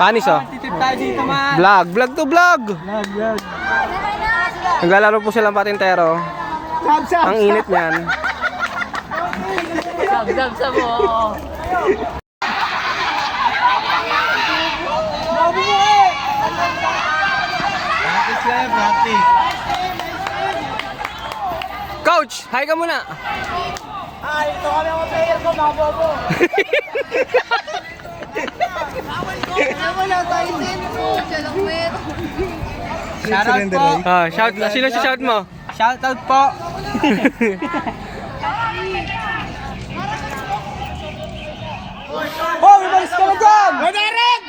Panis oh. Titip tayo dito man. Vlog. Vlog to vlog. Vlog. Naglalaro po silang patintero. Ang init niyan. Sab mo. Babi mo eh. Practice. Coach, hi ka muna. Ay, ito kami ang player ko, mga bobo. Shoutout po. Sino si shout mo? Shoutout po. Oh, umalis ka na dyan! Madarag!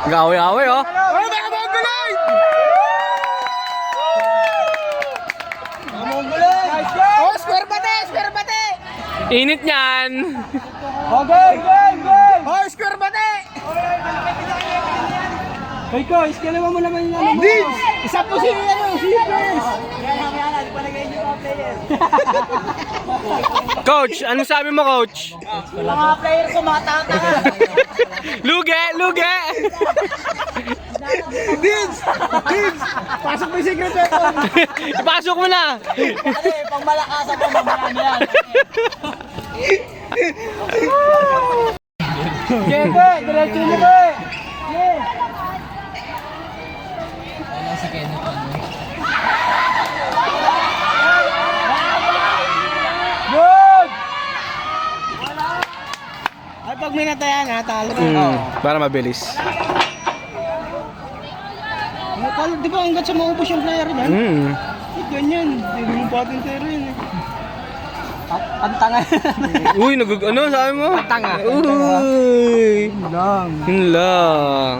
Gawi-awi oh. Oh, nakamagulay! Nakamagulay! Oh, square bate! Init niyan. Oh, game! Oh, square bate! Hoy, ko, iskalawa mo naman yung ano mo. Vince! Isa po si Chris! Coach, anong sabi mo, coach? Mga player ko, matanga. Luge! Vince! Pasok mo yung secret weapon! Ipasok mo na. Pang malakasan ko, mamarami yan. Jebe, diretso nyo ba eh! Good! Ay, pag may natayan ha, talo na. Para mabilis. Di ba hanggat sa maubos yung player niyan? Ganyan, hindi mo patintero yun eh. Pantanga. Uy, ano sabi mo? Pantanga. Uy. Yun lang.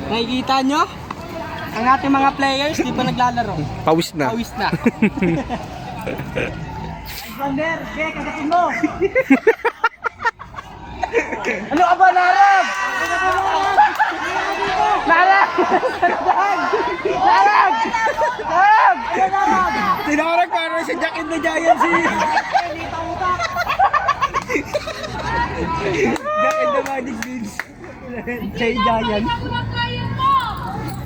Nakikita nyo? Ang ating mga players, di pa naglalaro. Pawis na. Pawis na. Alexander, kagatin mo! Ano ka ba, Narag? Narag! Narag! Tinarag parang si Jack and the Giant si... Jack and the Magic Beans. Jay Giant.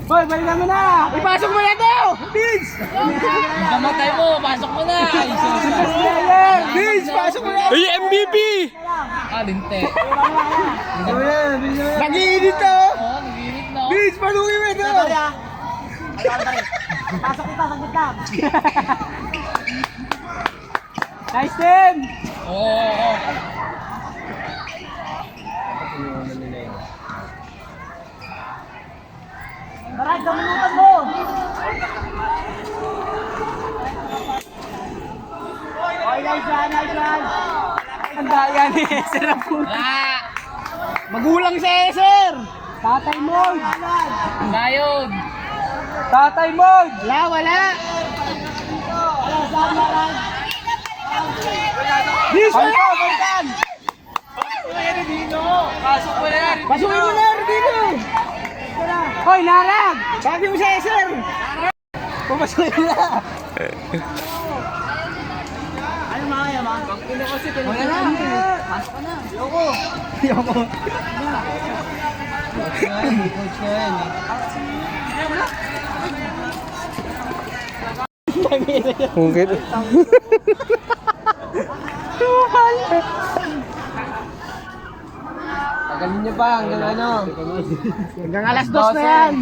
Hoy, balik naman na! Ipasok mo na ito! Beans! Kamatay mo, pasok mo na! Beans, pasok mo na! Ay, MVP! Linte. Nag-iinit to! Oo, nag-iinit na. Beans, paluin mo ito! Pasok kita, saglit lang. Nice team! Oo. Marag, gamunutan mo! Oy, nice one! Ang daya ni Eser ang puta. Magulang si Eser! Tatay Mod! Layod! Tatay Mod! Wala! This one! Balikan! Pasukin mo na, Rudino! Hoy, Narag! Sabi mo si Eser! Pumasukin mo na! Ano mga yan, ma? Pagkina kasi kung wala na! Pasok ka na! Yoko! Coach ko yan eh. Mungkin. Tagalin niyo pa hanggang ano? Hanggang alas 2 na yan!